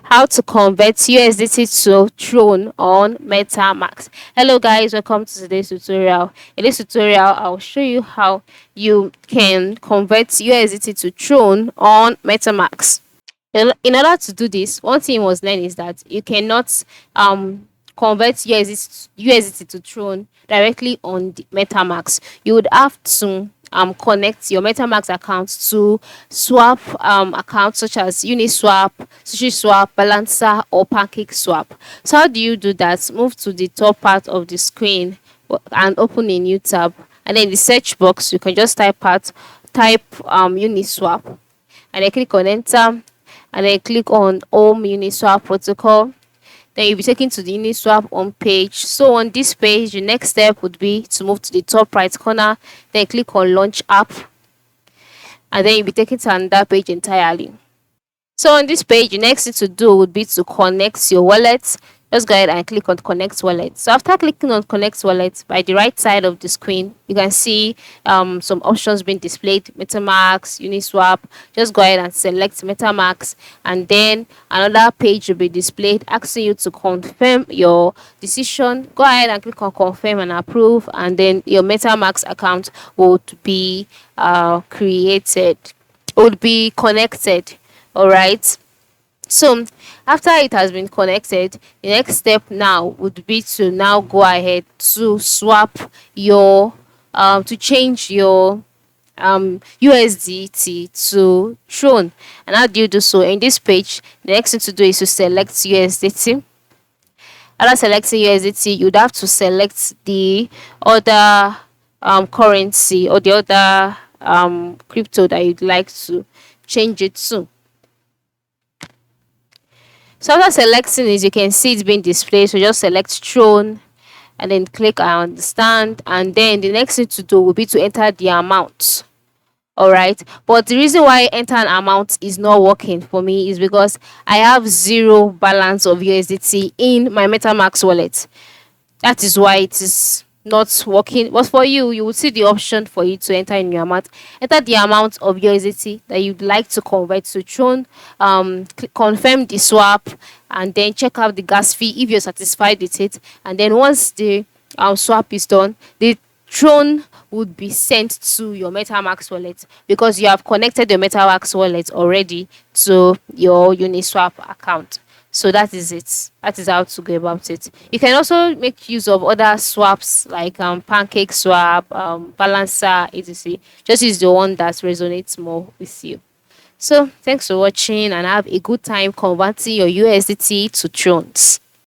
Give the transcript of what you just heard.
how to convert USDT to Tron on MetaMask. Hello guys, welcome to today's tutorial. In this tutorial, I'll show you how you can convert USDT to Tron on MetaMask. In order to do this, one thing you must learn is that you cannot convert USDT to Tron directly on the MetaMask. You would have to connect your MetaMask account to swap accounts such as Uniswap, SushiSwap, Balancer, or PancakeSwap. So how do you do that? Move to the top part of the screen and open a new tab. And then in the search box, you can just type Uniswap, and then click on enter, and then click on Home Uniswap Protocol. Then you'll be taken to the Uniswap home page. So on this page, the next step would be to move to the top right corner, then click on Launch App, and then you'll be taken to another page entirely. So on this page, the next thing to do would be to connect your wallet. Just go ahead and click on Connect Wallet. So after clicking on Connect Wallet, by the right side of the screen, you can see some options being displayed: MetaMask, Uniswap. Just go ahead and select MetaMask, and then another page will be displayed asking you to confirm your decision. Go ahead and click on Confirm and Approve, and then your MetaMask account would be connected. All right. So after it has been connected, the next step now would be to now go ahead to swap your to change your USDT to Tron. And how do you do so? In this page, the next thing to do is to select USDT. After selecting USDT, you'd have to select the other currency or the other crypto that you'd like to change it to. So after selecting it, you can see it's being displayed. So just select Tron and then click I understand. And then the next thing to do will be to enter the amount. Alright. But the reason why enter an amount is not working for me is because I have zero balance of USDT in my MetaMask wallet. That is why it is not working. But for you, you will see the option for you to enter in your amount. Enter the amount of USDT that you'd like to convert to Tron. Confirm the swap, and then check out the gas fee if you're satisfied with it. And then once the swap is done, the Tron would be sent to your MetaMask wallet because you have connected your MetaMask wallet already to your Uniswap account. So that is it. That is how to go about it. You can also make use of other swaps like PancakeSwap, Balancer, etc. Just use the one that resonates more with you. So thanks for watching, and have a good time converting your USDT to Trons.